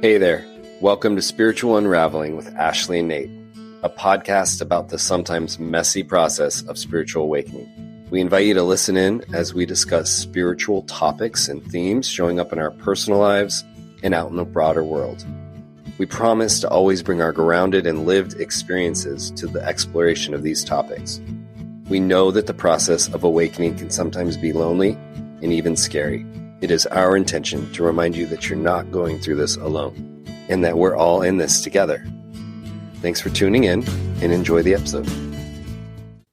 Hey there. Welcome to Spiritual Unraveling with Ashley and Nate, a podcast about the sometimes messy process of spiritual awakening. We invite you to listen in as we discuss spiritual topics and themes showing up in our personal lives and out in the broader world. We promise to always bring our grounded and lived experiences to the exploration of these topics. We know that the process of awakening can sometimes be lonely and even scary. It is our intention to remind you that you're not going through this alone and that we're all in this together. Thanks for tuning in and enjoy the episode.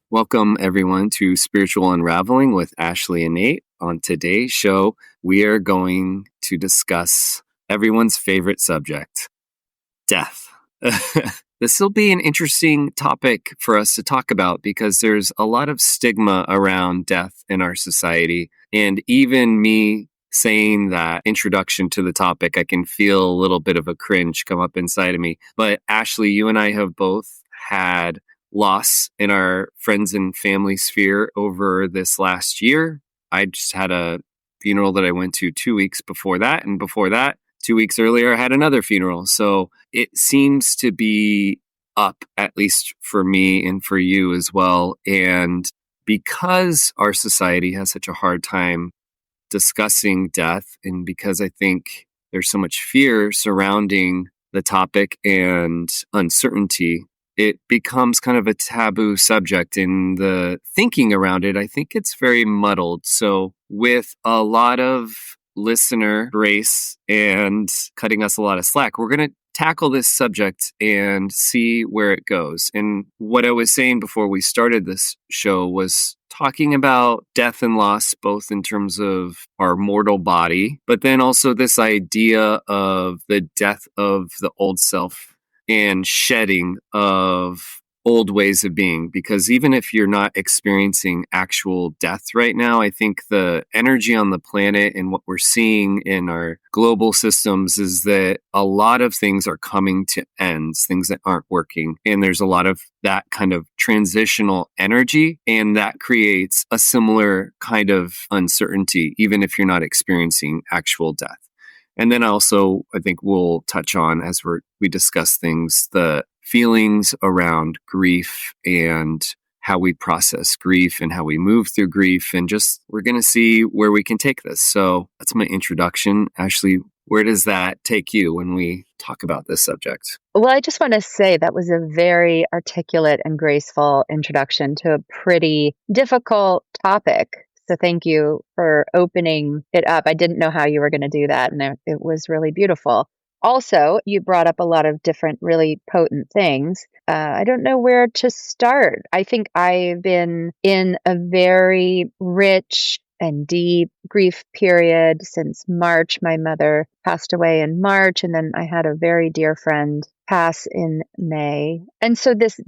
Welcome, everyone, to Spiritual Unraveling with Ashley and Nate. On today's show, we are going to discuss everyone's favorite subject, death. This will be an interesting topic for us to talk about because there's a lot of stigma around death in our society. And even me saying that introduction to the topic, I can feel a little bit of a cringe come up inside of me. But Ashley, you and I have both had loss in our friends and family sphere over this last year. I just had a funeral that I went to 2 weeks before that. And before that, 2 weeks earlier, I had another funeral. So it seems to be up, at least for me and for you as well. And because our society has such a hard time discussing death, and because I think there's so much fear surrounding the topic and uncertainty, it becomes kind of a taboo subject in the thinking around it. I think it's very muddled. So with a lot of listener grace and cutting us a lot of slack, we're going to tackle this subject and see where it goes. And what I was saying before we started this show was talking about death and loss, both in terms of our mortal body, but then also this idea of the death of the old self and shedding of old ways of being. Because even if you're not experiencing actual death right now, I think the energy on the planet and what we're seeing in our global systems is that a lot of things are coming to ends, things that aren't working. And there's a lot of that kind of transitional energy, and that creates a similar kind of uncertainty, even if you're not experiencing actual death. And then also, I think we'll touch on, as we discuss things, the feelings around grief and how we process grief and how we move through grief. And just, we're going to see where we can take this. So that's my introduction. Ashley, where does that take you when we talk about this subject? Well, I just want to say that was a very articulate and graceful introduction to a pretty difficult topic. So thank you for opening it up. I didn't know how you were going to do that, and it was really beautiful. Also, you brought up a lot of different really potent things. I don't know where to start. I think I've been in a very rich and deep grief period since March. My mother passed away in March, and then I had a very dear friend pass in May. And so this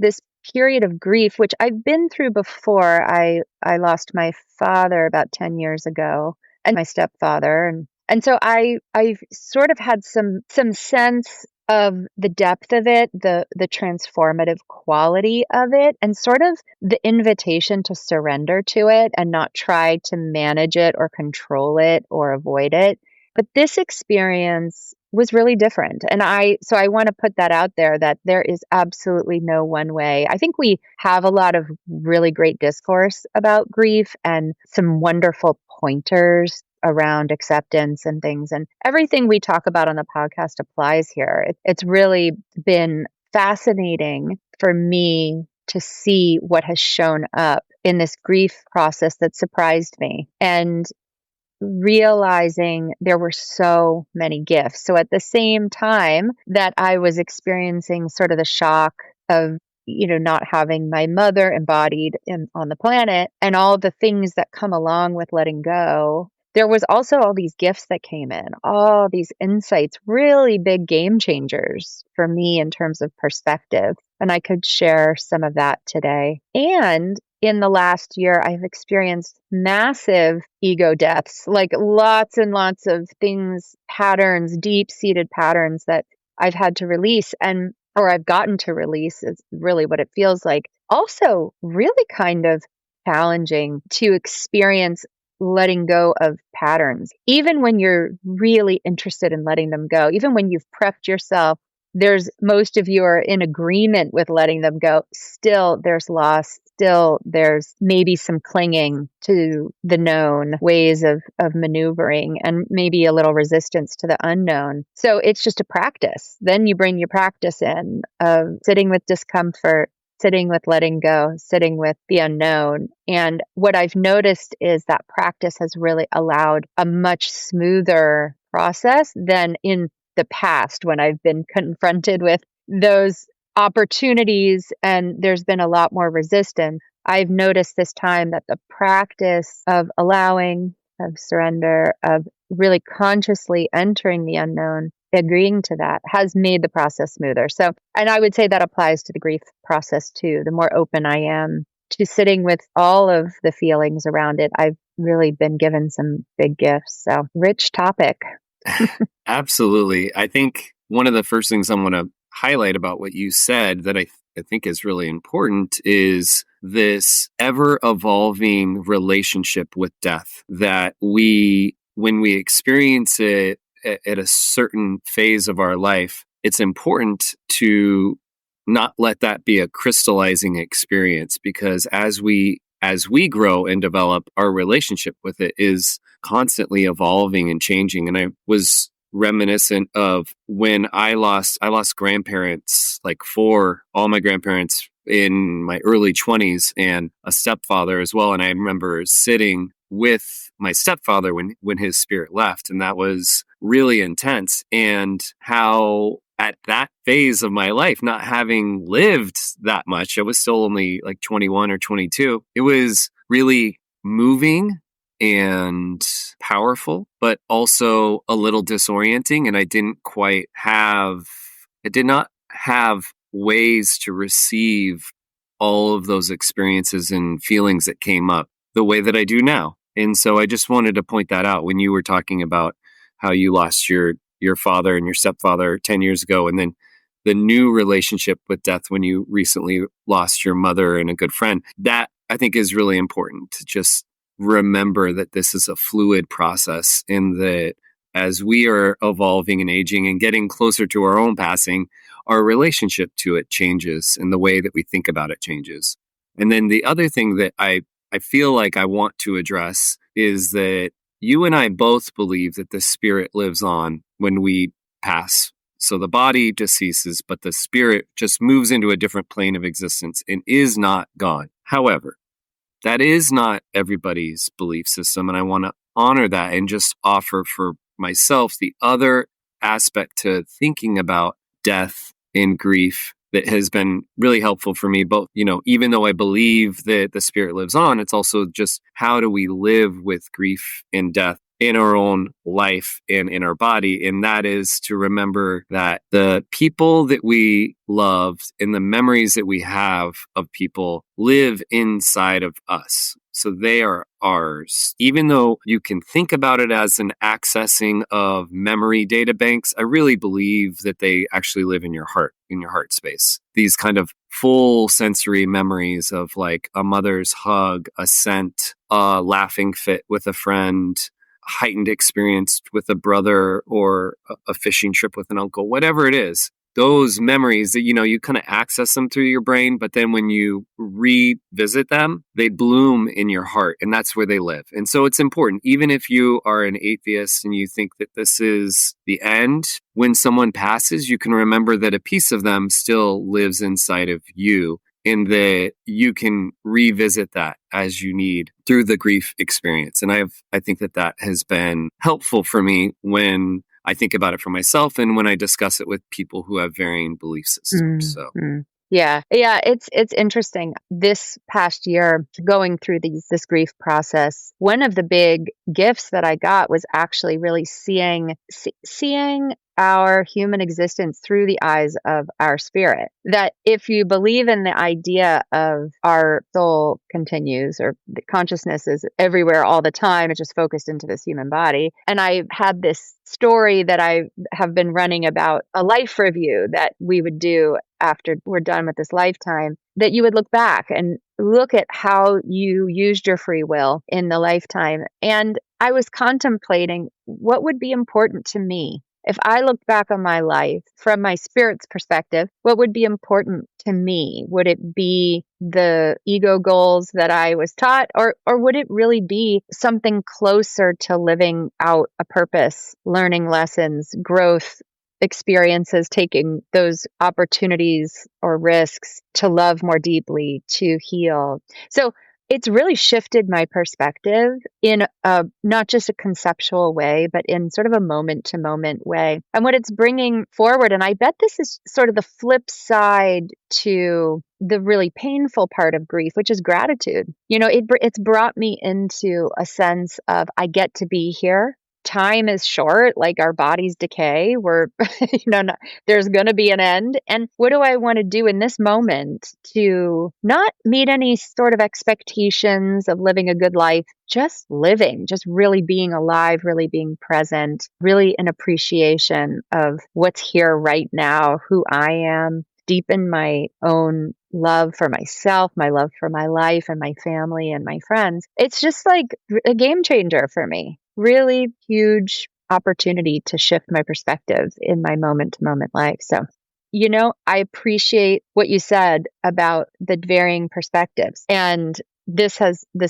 period of grief, which I've been through before. I lost my father about 10 years ago, and my stepfather. And so I've sort of had some sense of the depth of it, the transformative quality of it, and sort of the invitation to surrender to it and not try to manage it or control it or avoid it. But this experience was really different. And so I want to put that out there, that there is absolutely no one way. I think we have a lot of really great discourse about grief and some wonderful pointers around acceptance and things. And everything we talk about on the podcast applies here. It's really been fascinating for me to see what has shown up in this grief process that surprised me, and realizing there were so many gifts. So at the same time that I was experiencing sort of the shock of, not having my mother embodied on the planet and all the things that come along with letting go, there was also all these gifts that came in, all these insights, really big game changers for me in terms of perspective. And I could share some of that today. And in the last year, I've experienced massive ego deaths, like lots and lots of things, patterns, deep-seated patterns that I've had to release, or I've gotten to release is really what it feels like. Also, really kind of challenging to experience letting go of patterns. Even when you're really interested in letting them go, even when you've prepped yourself, there's most of you are in agreement with letting them go. Still, there's loss. Still, there's maybe some clinging to the known ways of maneuvering and maybe a little resistance to the unknown. So it's just a practice. Then you bring your practice in of sitting with discomfort, sitting with letting go, sitting with the unknown. And what I've noticed is that practice has really allowed a much smoother process than in the past when I've been confronted with those opportunities and there's been a lot more resistance. I've noticed this time that the practice of allowing, of surrender, of really consciously entering the unknown, agreeing to that has made the process smoother. So, and I would say that applies to the grief process too. The more open I am to sitting with all of the feelings around it, I've really been given some big gifts. So, rich topic. Absolutely. I think one of the first things I want to highlight about what you said that I think is really important is this ever evolving relationship with death that when we experience it at a certain phase of our life, it's important to not let that be a crystallizing experience, because as we grow and develop, our relationship with it is constantly evolving and changing. And I was reminiscent of when I lost grandparents, like all my grandparents in my early 20s, and a stepfather as well. And I remember sitting with my stepfather when his spirit left, and that was really intense. And how at that phase of my life, not having lived that much, I was still only like 21 or 22. It was really moving and powerful, but also a little disorienting. And I did not have ways to receive all of those experiences and feelings that came up the way that I do now. And so I just wanted to point that out when you were talking about how you lost your father and your stepfather 10 years ago, and then the new relationship with death when you recently lost your mother and a good friend. That I think is really important to just remember that this is a fluid process, and that as we are evolving and aging and getting closer to our own passing, our relationship to it changes and the way that we think about it changes. And then the other thing that I feel like I want to address is that you and I both believe that the spirit lives on when we pass. So the body just ceases, but the spirit just moves into a different plane of existence and is not gone. However, that is not everybody's belief system. And I want to honor that and just offer for myself the other aspect to thinking about death and grief that has been really helpful for me. Both, even though I believe that the spirit lives on, it's also just how do we live with grief and death in our own life and in our body. And that is to remember that the people that we loved and the memories that we have of people live inside of us. So they are ours. Even though you can think about it as an accessing of memory data banks, I really believe that they actually live in your heart space. These kind of full sensory memories of like a mother's hug, a scent, a laughing fit with a friend, heightened experience with a brother, or a fishing trip with an uncle, whatever it is. Those memories that, you kind of access them through your brain, but then when you revisit them, they bloom in your heart, and that's where they live. And so it's important, even if you are an atheist and you think that this is the end, when someone passes, you can remember that a piece of them still lives inside of you, and that you can revisit that as you need through the grief experience. And I think that has been helpful for me when I think about it for myself and when I discuss it with people who have varying belief systems. Mm-hmm. Yeah. It's interesting. This past year, going through this grief process, one of the big gifts that I got was actually really seeing our human existence through the eyes of our spirit. That if you believe in the idea of our soul continues, or the consciousness is everywhere all the time, it's just focused into this human body. And I had this story that I have been running about a life review that we would do after we're done with this lifetime. that you would look back and look at how you used your free will in the lifetime. And I was contemplating what would be important to me. If I looked back on my life from my spirit's perspective, what would be important to me? Would it be the ego goals that I was taught, or would it really be something closer to living out a purpose, learning lessons, growth, experiences, taking those opportunities or risks to love more deeply, to heal? So it's really shifted my perspective in a not just a conceptual way, but in sort of a moment to moment way. And what it's bringing forward, and I bet this is sort of the flip side to the really painful part of grief, which is gratitude. It's brought me into a sense of I get to be here. Time is short, like our bodies decay. We're, there's going to be an end. And what do I want to do in this moment to not meet any sort of expectations of living a good life, just living, just really being alive, really being present, really an appreciation of what's here right now, who I am, deepen my own love for myself, my love for my life and my family and my friends. It's just like a game changer for me. Really huge opportunity to shift my perspective in my moment to moment life. So, I appreciate what you said about the varying perspectives. And this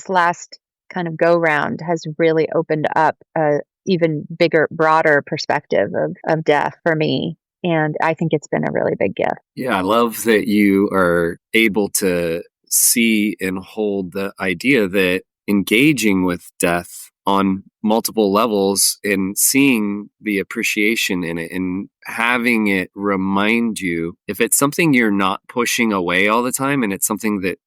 last kind of go round has really opened up a even bigger, broader perspective of death for me. And I think it's been a really big gift. Yeah, I love that you are able to see and hold the idea that engaging with death on multiple levels and seeing the appreciation in it and having it remind you, if it's something you're not pushing away all the time and it's something that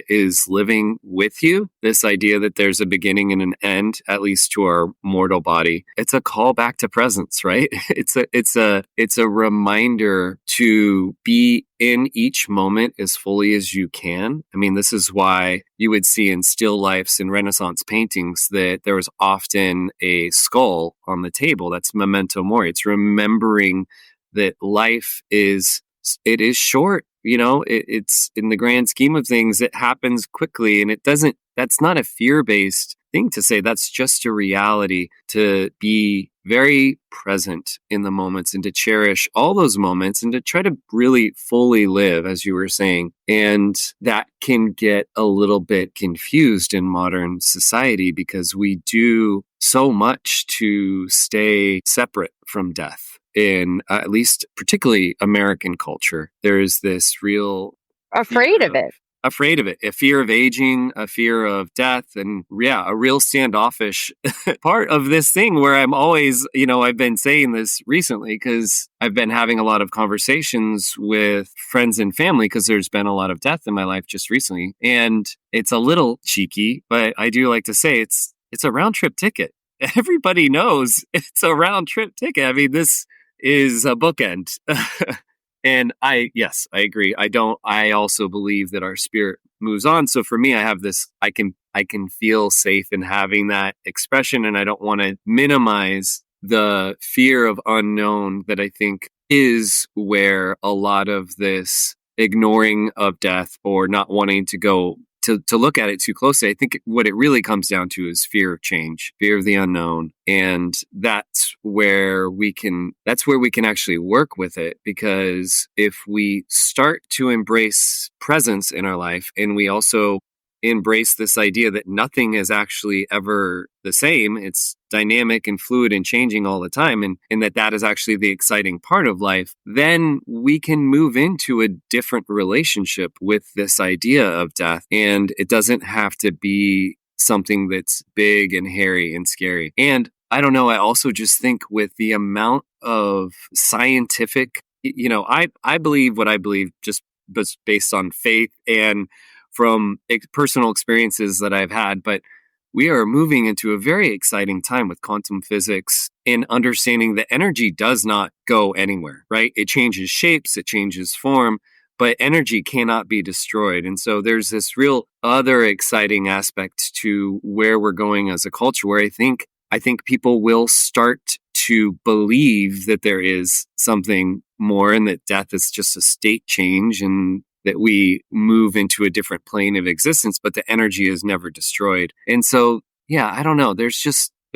is living with you, this idea that there's a beginning and an end, at least to our mortal body, it's a call back to presence, right? It's a reminder to be in each moment as fully as you can. I mean, this is why you would see in still lifes and Renaissance paintings that there was often a skull on the table. That's memento mori. It's remembering that life is short. It's in the grand scheme of things, it happens quickly, and that's not a fear-based thing to say. That's just a reality, to be very present in the moments and to cherish all those moments and to try to really fully live, as you were saying. And that can get a little bit confused in modern society because we do so much to stay separate from death. In at least particularly American culture, there is this real afraid of it, a fear of aging, a fear of death, and a real standoffish part of this thing where I'm always, I've been saying this recently because I've been having a lot of conversations with friends and family because there's been a lot of death in my life just recently. And it's a little cheeky, but I do like to say it's a round trip ticket. Everybody knows it's a round trip ticket. I mean, this is a bookend. And I agree. I also believe that our spirit moves on. So for me, I have this, I can feel safe in having that expression. And I don't want to minimize the fear of unknown that I think is where a lot of this ignoring of death or not wanting to go to look at it too closely. I think what it really comes down to is fear of change, fear of the unknown. And that's where we can actually work with it, because if we start to embrace presence in our life and we also embrace this idea that nothing is actually ever the same, it's dynamic and fluid and changing all the time, and that is actually the exciting part of life, then we can move into a different relationship with this idea of death. And it doesn't have to be something that's big and hairy and scary. And I don't know, I also just think with the amount of scientific, I believe what I believe just based on faith and from personal experiences that I've had, but we are moving into a very exciting time with quantum physics and understanding that energy does not go anywhere, right? It changes shapes, it changes form, but energy cannot be destroyed. And so there's this real other exciting aspect to where we're going as a culture, where I think people will start to believe that there is something more and that death is just a state change and that we move into a different plane of existence, but the energy is never destroyed. And so, yeah, I don't know. There's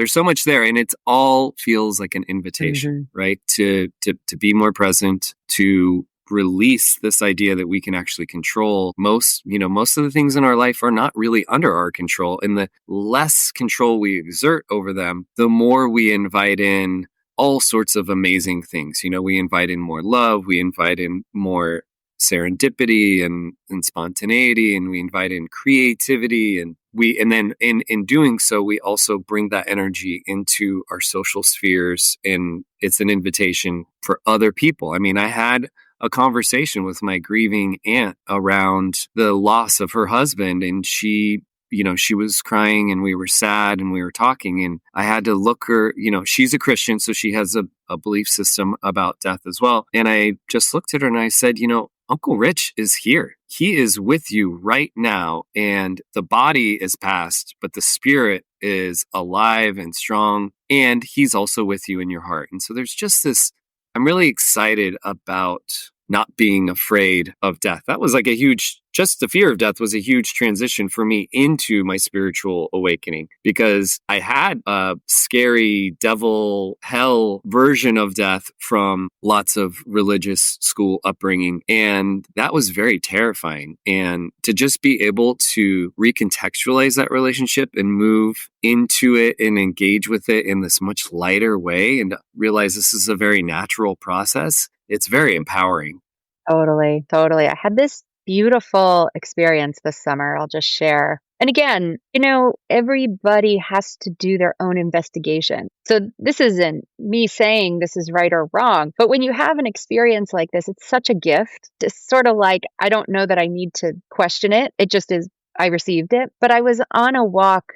so much there, and it's all feels like an invitation, right? To be more present, to release this idea that we can actually control most of the things in our life are not really under our control. And the less control we exert over them, the more we invite in all sorts of amazing things. We invite in more love, we invite in more serendipity and spontaneity, and we invite in creativity, and then in doing so, we also bring that energy into our social spheres, and it's an invitation for other people. I mean, I had a conversation with my grieving aunt around the loss of her husband, and she was crying, and we were sad, and we were talking, and I had to look her, she's a Christian, so she has a belief system about death as well. And I just looked at her and I said, Uncle Rich is here. He is with you right now. And the body is past, but the spirit is alive and strong. And he's also with you in your heart. And so there's just this, I'm really excited about not being afraid of death. That was like just the fear of death was a huge transition for me into my spiritual awakening, because I had a scary devil hell version of death from lots of religious school upbringing. And that was very terrifying. And to just be able to recontextualize that relationship and move into it and engage with it in this much lighter way and realize this is a very natural process, it's very empowering. Totally. I had this beautiful experience this summer, I'll just share. And again, everybody has to do their own investigation. So this isn't me saying this is right or wrong, but when you have an experience like this, it's such a gift. It's sort of like, I don't know that I need to question it. It just is, I received it. But I was on a walk.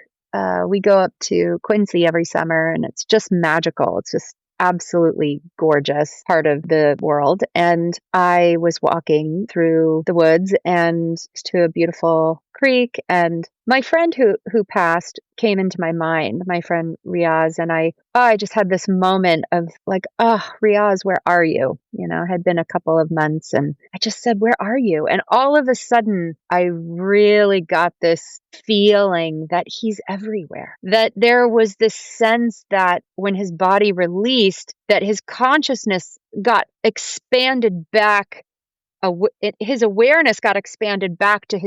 We go up to Quincy every summer, and it's just magical. It's just absolutely gorgeous part of the world. And I was walking through the woods and to a beautiful creek, and my friend who passed came into my mind, my friend Riaz, and I just had this moment of like, oh, Riaz, where are you? It had been a couple of months, and I just said, where are you? And all of a sudden, I really got this feeling that he's everywhere, that there was this sense that when his body released, that his consciousness got expanded back. His awareness got expanded back to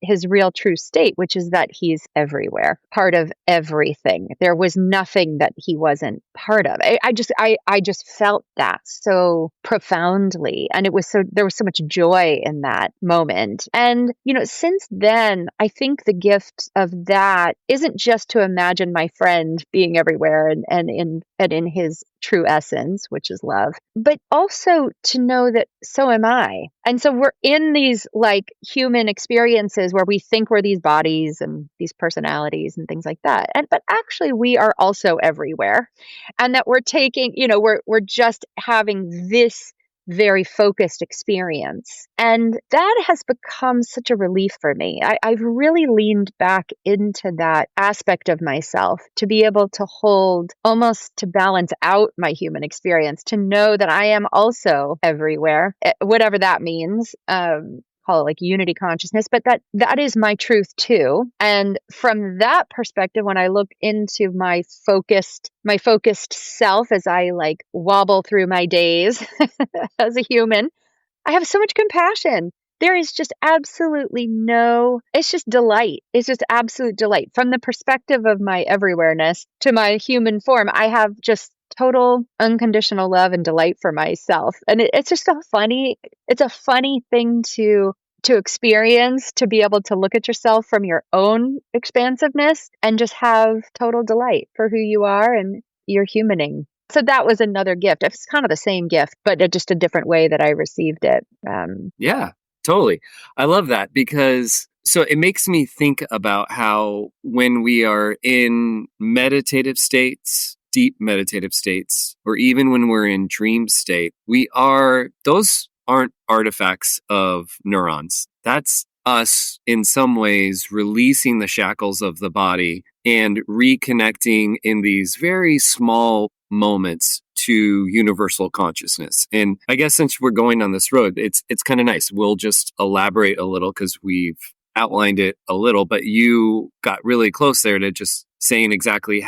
his real true state, which is that he's everywhere, part of everything. There was nothing that he wasn't part of. I just felt that so profoundly, and there was so much joy in that moment. And since then, I think the gift of that isn't just to imagine my friend being everywhere and in his true essence, which is love, but also to know that so am I. And so we're in these like human experiences where we think we're these bodies and these personalities and things like that. But actually we are also everywhere. And that we're taking, we're just having this very focused experience. And that has become such a relief for me. I've really leaned back into that aspect of myself to be able to hold, almost to balance out my human experience, to know that I am also everywhere, whatever that means. Call it like unity consciousness, but that is my truth too. And from that perspective, when I look into my focused self as I like wobble through my days as a human, I have so much compassion. There is just absolutely it's just delight. It's just absolute delight. From the perspective of my everywhereness to my human form, I have just total unconditional love and delight for myself. And it's just it's a funny thing to experience, to be able to look at yourself from your own expansiveness and just have total delight for who you are and your humaning. So that was another gift. It's kind of the same gift, but just a different way that I received it. Yeah, totally. I love that, because so it makes me think about how when we are in meditative states, deep meditative states, or even when we're in dream state, those aren't artifacts of neurons. That's us in some ways releasing the shackles of the body and reconnecting in these very small moments to universal consciousness. And I guess since we're going on this road, it's kind of nice. We'll just elaborate a little because we've outlined it a little, but you got really close there to just saying exactly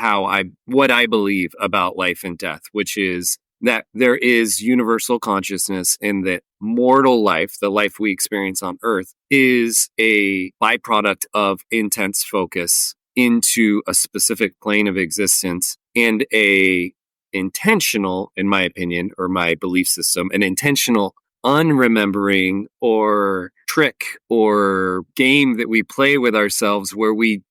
what I believe about life and death, which is that there is universal consciousness and that mortal life, the life we experience on earth, is a byproduct of intense focus into a specific plane of existence and a intentional, in my opinion, or my belief system, an intentional unremembering or trick or game that we play with ourselves where we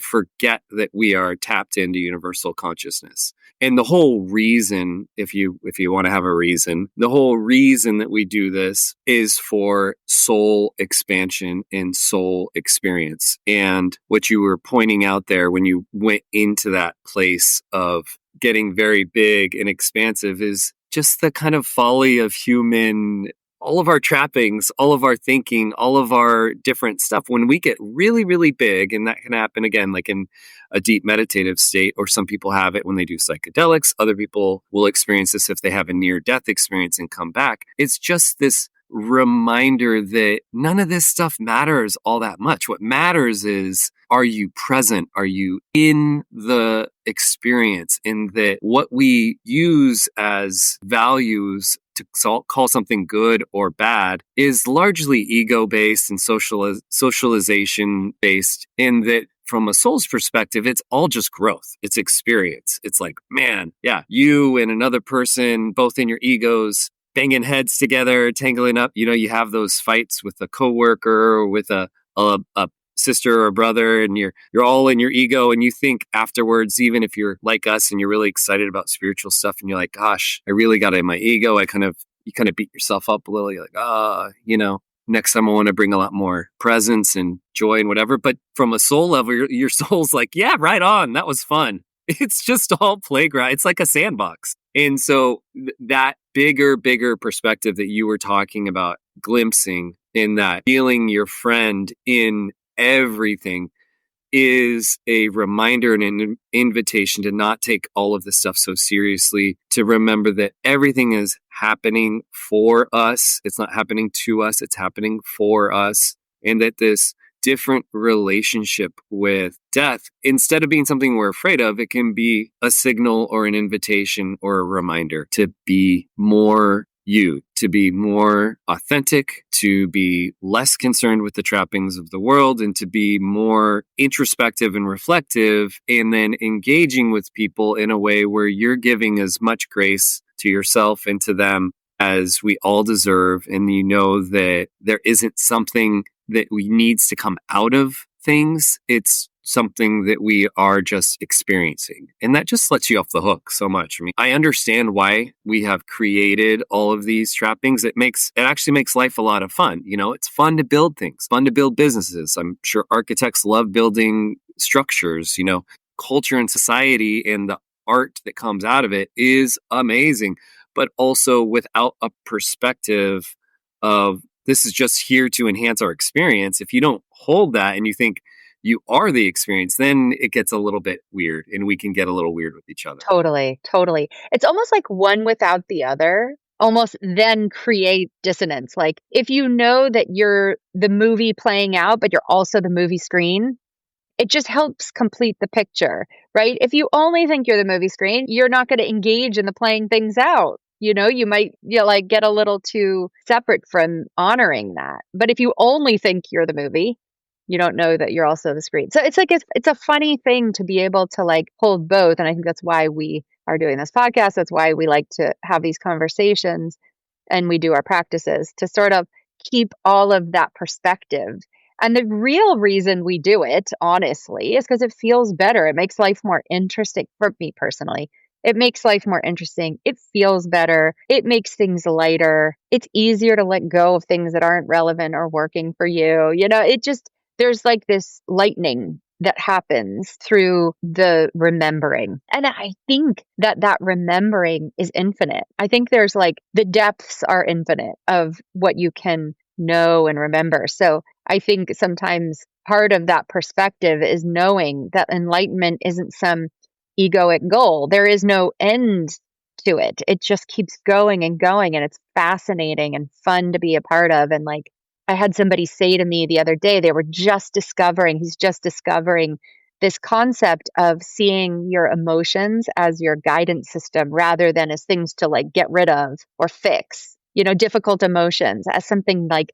forget that we are tapped into universal consciousness. And the whole reason, if you want to have a reason, the whole reason that we do this is for soul expansion and soul experience. And what you were pointing out there when you went into that place of getting very big and expansive is just the kind of folly of human, all of our trappings, all of our thinking, all of our different stuff. When we get really, really big, and that can happen again, like in a deep meditative state, or some people have it when they do psychedelics. Other people will experience this if they have a near-death experience and come back. It's just this reminder that none of this stuff matters all that much. What matters is, are you present? Are you in the experience? In that what we use as values to call something good or bad is largely ego-based and socialization-based, in that from a soul's perspective, it's all just growth. It's experience. It's like, man, yeah, you and another person, both in your egos, banging heads together, tangling up. You have those fights with a coworker or with a sister or brother, and you're all in your ego, and you think afterwards, even if you're like us and you're really excited about spiritual stuff, and you're like, gosh, I really got in my ego. You kind of beat yourself up a little. You're like, next time I want to bring a lot more presence and joy and whatever. But from a soul level, your soul's like, yeah, right on. That was fun. It's just all playground. It's like a sandbox. And so that bigger perspective that you were talking about, glimpsing in that, feeling your friend in everything, is a reminder and an invitation to not take all of this stuff so seriously, to remember that everything is happening for us. It's not happening to us, it's happening for us. And that this different relationship with death, instead of being something we're afraid of, it can be a signal or an invitation or a reminder to be more you, to be more authentic, to be less concerned with the trappings of the world, and to be more introspective and reflective, and then engaging with people in a way where you're giving as much grace to yourself and to them as we all deserve. And you know that there isn't something that needs to come out of things. It's something that we are just experiencing. And that just lets you off the hook so much. I mean, I understand why we have created all of these trappings. It actually makes life a lot of fun. It's fun to build things, fun to build businesses. I'm sure architects love building structures. Culture and society and the art that comes out of it is amazing, but also without a perspective of, this is just here to enhance our experience. If you don't hold that and you think you are the experience, then it gets a little bit weird, and we can get a little weird with each other. Totally. It's almost like one without the other almost then create dissonance. Like if you know that you're the movie playing out, but you're also the movie screen, it just helps complete the picture, right? If you only think you're the movie screen, you're not going to engage in the playing things out. You might get a little too separate from honoring that. But if you only think you're the movie, you don't know that you're also the screen. So it's like it's a funny thing to be able to hold both. And I think that's why we are doing this podcast. That's why we like to have these conversations and we do our practices, to sort of keep all of that perspective. And the real reason we do it, honestly, is because it feels better. It makes life more interesting for me personally. It makes life more interesting. It feels better. It makes things lighter. It's easier to let go of things that aren't relevant or working for you. There's this lightning that happens through the remembering. And I think that remembering is infinite. I think there's the depths are infinite of what you can know and remember. So I think sometimes part of that perspective is knowing that enlightenment isn't some egoic goal. There is no end to it. It just keeps going and going, and it's fascinating and fun to be a part of. And like, I had somebody say to me the other day, he's just discovering this concept of seeing your emotions as your guidance system rather than as things to like get rid of or fix, difficult emotions as something like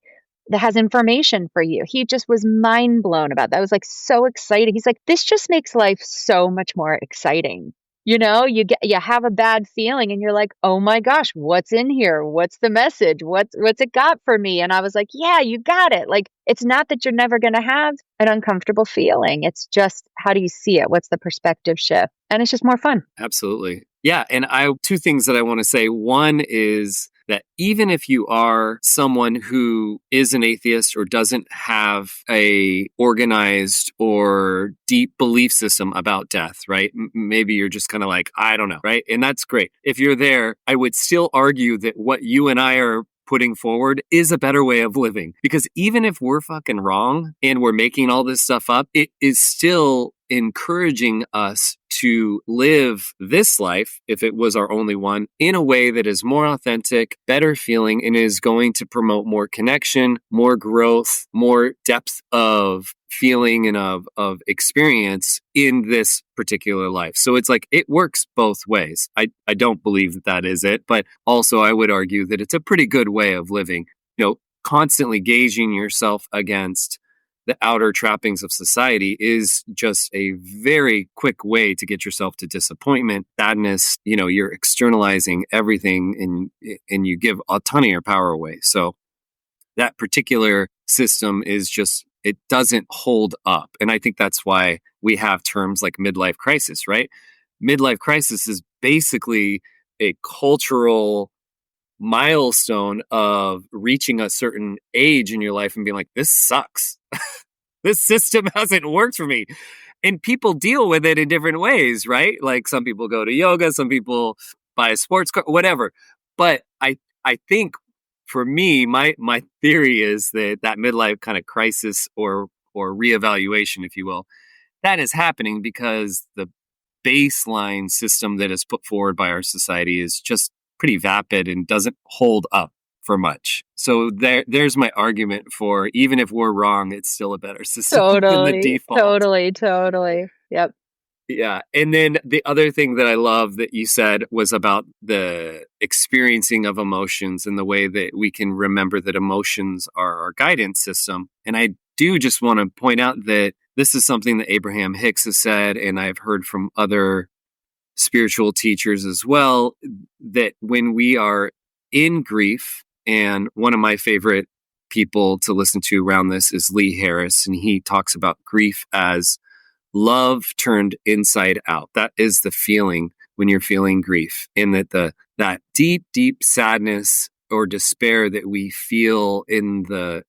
that has information for you. He just was mind blown about that. I was like so excited. He's like, this just makes life so much more exciting. You have a bad feeling and you're like, oh my gosh, what's in here? What's the message? What's it got for me? And I was like, yeah, you got it. Like, it's not that you're never going to have an uncomfortable feeling. It's just, how do you see it? What's the perspective shift? And it's just more fun. Absolutely. Yeah. And two things that I want to say. One is that even if you are someone who is an atheist or doesn't have a organized or deep belief system about death, right? Maybe you're just kind of like, I don't know, right? And that's great. If you're there, I would still argue that what you and I are putting forward is a better way of living. Because even if we're fucking wrong and we're making all this stuff up, it is still encouraging us to live this life, if it was our only one, in a way that is more authentic, better feeling, and is going to promote more connection, more growth, more depth of feeling and of experience in this particular life. So it's like, it works both ways. I don't believe that is it, but also I would argue that it's a pretty good way of living, constantly gauging yourself against the outer trappings of society is just a very quick way to get yourself to disappointment, sadness. You're externalizing everything and you give a ton of your power away. So that particular system is just, it doesn't hold up. And I think that's why we have terms like midlife crisis, right? Midlife crisis is basically a cultural milestone of reaching a certain age in your life and being like, this sucks. This system hasn't worked for me. And people deal with it in different ways, right? Like some people go to yoga, some people buy a sports car, whatever. But I think for me, my theory is that midlife kind of crisis or reevaluation, if you will, that is happening because the baseline system that is put forward by our society is just pretty vapid and doesn't hold up for much. So there's my argument for, even if we're wrong, it's still a better system than the default. Totally. Yep. Yeah. And then the other thing that I love that you said was about the experiencing of emotions and the way that we can remember that emotions are our guidance system. And I do just want to point out that this is something that Abraham Hicks has said, and I've heard from other spiritual teachers as well, that when we are in grief, and one of my favorite people to listen to around this is Lee Harris, and he talks about grief as love turned inside out. That is the feeling when you're feeling grief, and that deep sadness or despair that we feel in the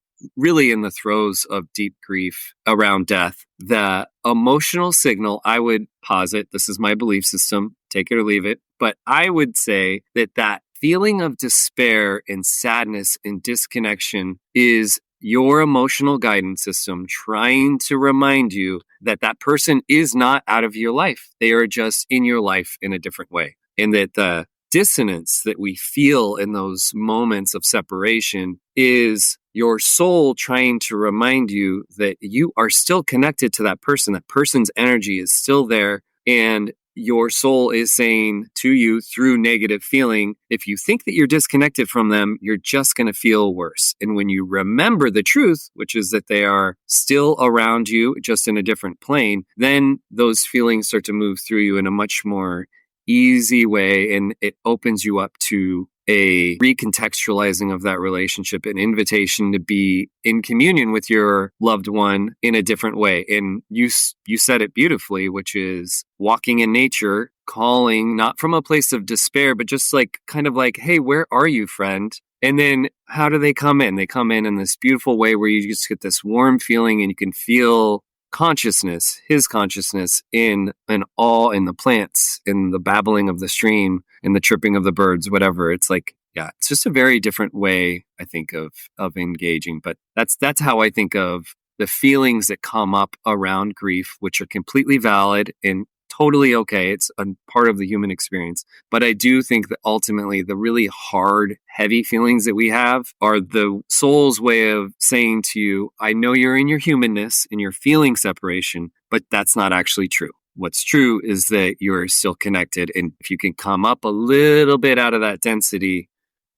throes of deep grief around death. The emotional signal, I would posit, this is my belief system, take it or leave it, but I would say that feeling of despair and sadness and disconnection is your emotional guidance system trying to remind you that person is not out of your life. They are just in your life in a different way. And that the dissonance that we feel in those moments of separation is your soul trying to remind you that you are still connected to that person. That person's energy is still there. And your soul is saying to you through negative feeling, if you think that you're disconnected from them, you're just going to feel worse. And when you remember the truth, which is that they are still around you, just in a different plane, then those feelings start to move through you in a much more easy way. And it opens you up to a recontextualizing of that relationship, an invitation to be in communion with your loved one in a different way. And you said it beautifully, which is walking in nature, calling, not from a place of despair, but just like kind of like, hey, where are you, friend? And then how do they come in? They come in this beautiful way where you just get this warm feeling and you can feel consciousness, his consciousness in all, in the plants, in the babbling of the stream, in the chirping of the birds, whatever. It's like, yeah, it's just a very different way, I think, of engaging. But that's how I think of the feelings that come up around grief, which are completely valid and totally okay. It's a part of the human experience. But I do think that ultimately the really hard, heavy feelings that we have are the soul's way of saying to you, I know you're in your humanness and you're feeling separation, but that's not actually true. What's true is that you're still connected. And if you can come up a little bit out of that density,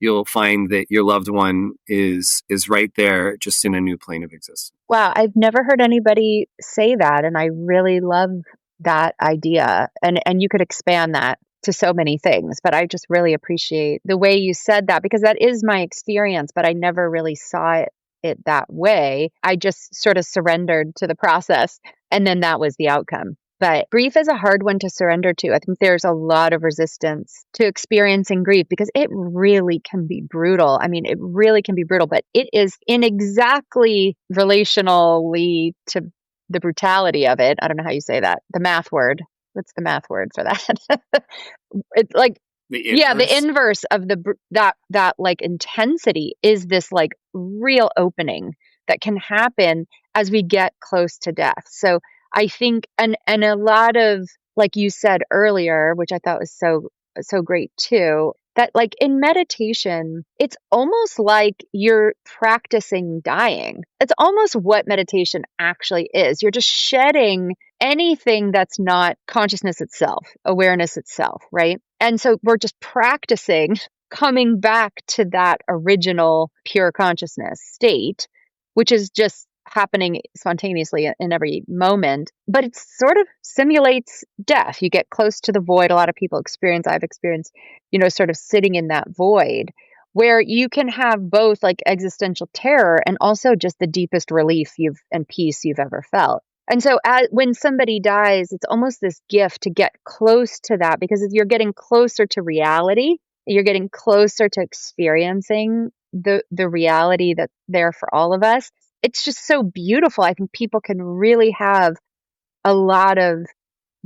you'll find that your loved one is right there, just in a new plane of existence. Wow, I've never heard anybody say that, and I really love that idea. And you could expand that to so many things, but I just really appreciate the way you said that, because that is my experience, but I never really saw it that way. I just sort of surrendered to the process, and then that was the outcome. But grief is a hard one to surrender to. I think there's a lot of resistance to experiencing grief because it really can be brutal. I mean, it really can be brutal, but it is inexactly relationally to the brutality of it. I don't know how you say that. The math word. What's the math word for that? It's like, the inverse of that like intensity is this like real opening that can happen as we get close to death. So I think, and a lot of, like you said earlier, which I thought was so great too, that like in meditation, it's almost like you're practicing dying. It's almost what meditation actually is. You're just shedding anything that's not consciousness itself, awareness itself, right? And so we're just practicing coming back to that original pure consciousness state, which is just happening spontaneously in every moment, but it sort of simulates death. You get close to the void. A lot of people I've experienced, sort of sitting in that void where you can have both like existential terror and also just the deepest relief and peace you've ever felt. And so when somebody dies, it's almost this gift to get close to that, because you're getting closer to reality. You're getting closer to experiencing the reality that's there for all of us. It's just so beautiful. I think people can really have a lot of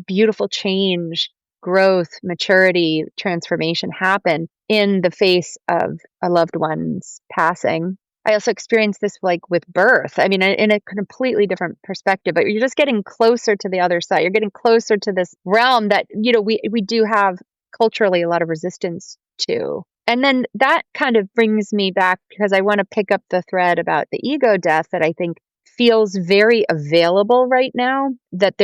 beautiful change, growth, maturity, transformation happen in the face of a loved one's passing. I also experienced this like with birth. I mean, in a completely different perspective, but you're just getting closer to the other side. You're getting closer to this realm that, we do have culturally a lot of resistance to. And then that kind of brings me back, because I want to pick up the thread about the ego death that I think feels very available right now. That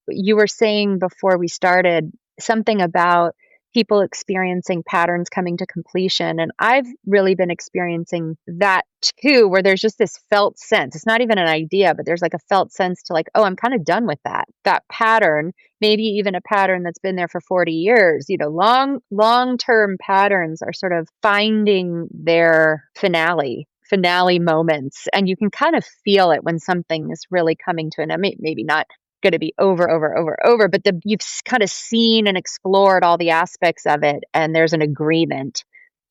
you were saying before we started something about people experiencing patterns coming to completion. And I've really been experiencing that too, where there's just this felt sense. It's not even an idea, but there's like a felt sense to like, oh, I'm kind of done with that pattern, maybe even a pattern that's been there for 40 years. Long-term patterns are sort of finding their finale moments. And you can kind of feel it when something is really coming to an end, maybe not going to be over, but you've kind of seen and explored all the aspects of it, and there's an agreement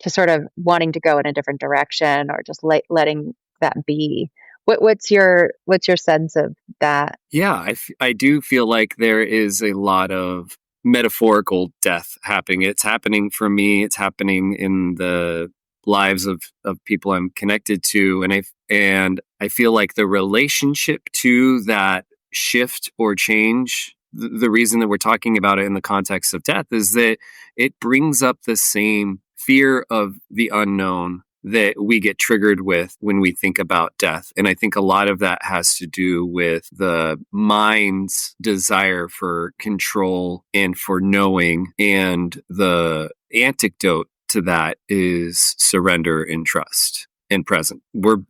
to sort of wanting to go in a different direction, or just letting that be. What's your sense of that? Yeah, I do feel like there is a lot of metaphorical death happening. It's happening for me. It's happening in the lives of people I'm connected to, and I feel like the relationship to that shift or change, the reason that we're talking about it in the context of death is that it brings up the same fear of the unknown that we get triggered with when we think about death. And I think a lot of that has to do with the mind's desire for control and for knowing. And the antidote to that is surrender and trust and present.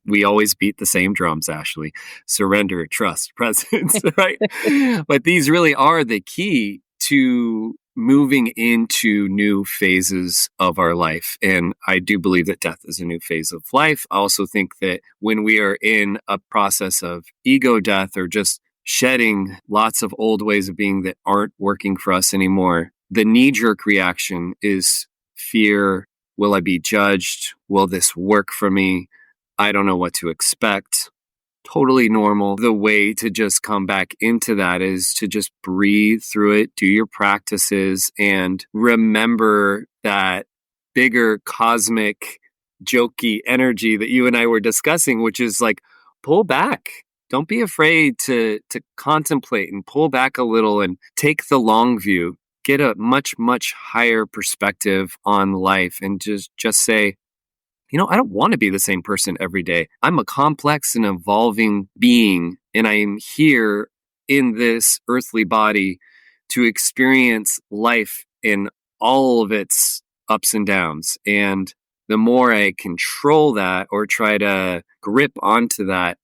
We always beat the same drums, Ashley. Surrender, trust, presence, right? But these really are the key to moving into new phases of our life. And I do believe that death is a new phase of life. I also think that when we are in a process of ego death, or just shedding lots of old ways of being that aren't working for us anymore, the knee-jerk reaction is fear. Will I be judged? Will this work for me? I don't know what to expect. Totally normal. The way to just come back into that is to just breathe through it, do your practices, and remember that bigger cosmic, jokey energy that you and I were discussing, which is like, pull back. don't be afraid to contemplate and pull back a little and take the long view, get a much, much higher perspective on life, and just say, I don't want to be the same person every day. I'm a complex and evolving being, and I am here in this earthly body to experience life in all of its ups and downs. And the more I control that or try to grip onto that,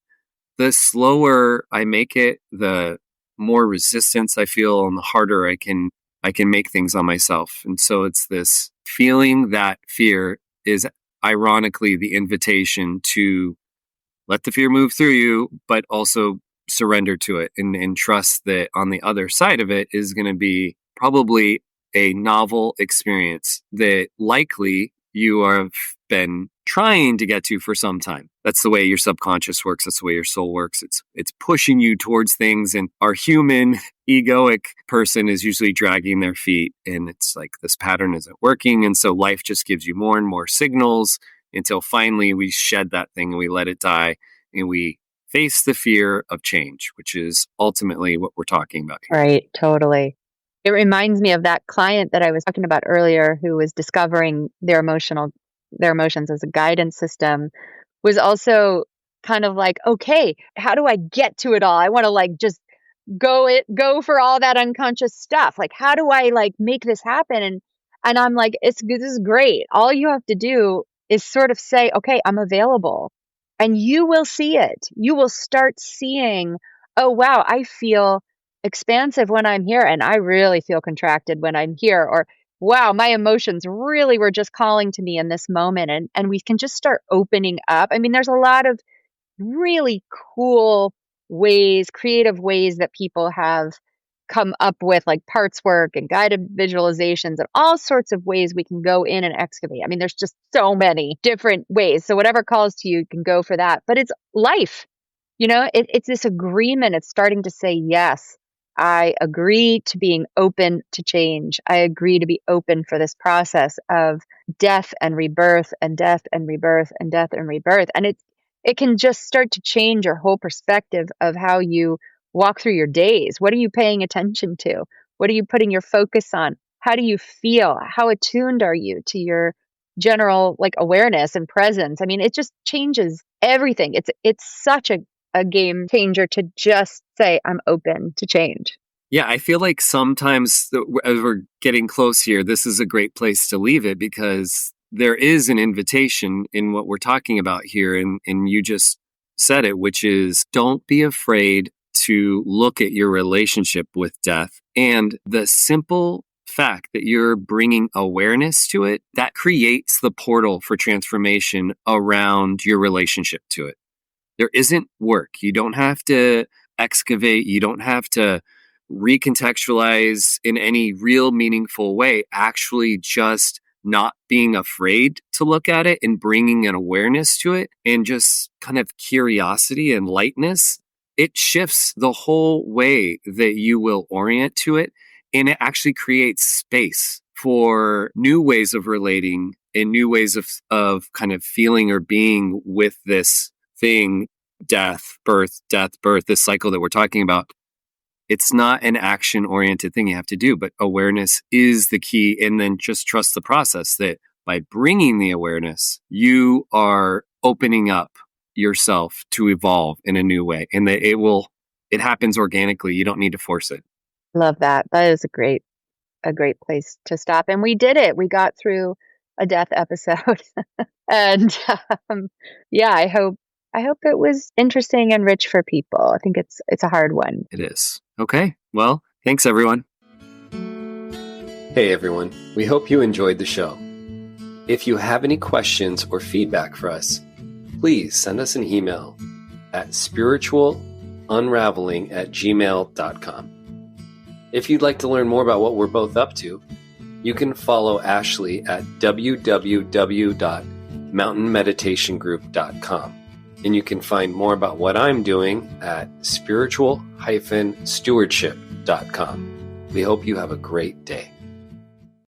the slower I make it, the more resistance I feel, and the harder I can make things on myself. And so it's this feeling that fear is ironically the invitation to let the fear move through you, but also surrender to it and trust that on the other side of it is going to be probably a novel experience that likely you have been trying to get to for some time. That's the way your subconscious works. That's the way your soul works. It's pushing you towards things, and our human egoic person is usually dragging their feet, and it's like this pattern isn't working. And so life just gives you more and more signals until finally we shed that thing and we let it die, and we face the fear of change, which is ultimately what we're talking about here. Right, totally. It reminds me of that client that I was talking about earlier who was discovering their emotions as a guidance system, was also kind of like, okay, how do I get to it all? I want to like just go for all that unconscious stuff. Like, how do I like make this happen? And I'm like, this is great. All you have to do is sort of say, okay, I'm available, and you will see it. You will start seeing, oh wow, I feel expansive when I'm here, and I really feel contracted when I'm here, or wow, my emotions really were just calling to me in this moment. And we can just start opening up. I mean, there's a lot of really cool ways, creative ways that people have come up with, like parts work and guided visualizations and all sorts of ways we can go in and excavate. I mean, there's just so many different ways. So whatever calls to you, you can go for that. But it's life. It's this agreement. It's starting to say, yes, I agree to being open to change. I agree to be open for this process of death and rebirth and death and rebirth and death and rebirth. And it can just start to change your whole perspective of how you walk through your days. What are you paying attention to? What are you putting your focus on? How do you feel? How attuned are you to your general like awareness and presence? I mean, it just changes everything. It's such a game changer to just say, I'm open to change. Yeah, I feel like sometimes as we're getting close here, this is a great place to leave it, because there is an invitation in what we're talking about here. And you just said it, which is don't be afraid to look at your relationship with death. And the simple fact that you're bringing awareness to it, that creates the portal for transformation around your relationship to it. There isn't work. You don't have to excavate. You don't have to recontextualize in any real meaningful way. Actually, just not being afraid to look at it and bringing an awareness to it and just kind of curiosity and lightness, it shifts the whole way that you will orient to it. And it actually creates space for new ways of relating and new ways of kind of feeling or being with this thing, death, birth, this cycle that we're talking about. It's not an action-oriented thing you have to do, but awareness is the key. And then just trust the process that by bringing the awareness, you are opening up yourself to evolve in a new way, and that it happens organically. You don't need to force it. Love that. That is a great place to stop. And we did it. We got through a death episode. And yeah, I hope it was interesting and rich for people. I think it's a hard one. It is. Okay. Well, thanks everyone. Hey everyone. We hope you enjoyed the show. If you have any questions or feedback for us, please send us an email at spiritualunraveling@gmail.com. If you'd like to learn more about what we're both up to, you can follow Ashley at www.mountainmeditationgroup.com. And you can find more about what I'm doing at spiritual-stewardship.com. We hope you have a great day.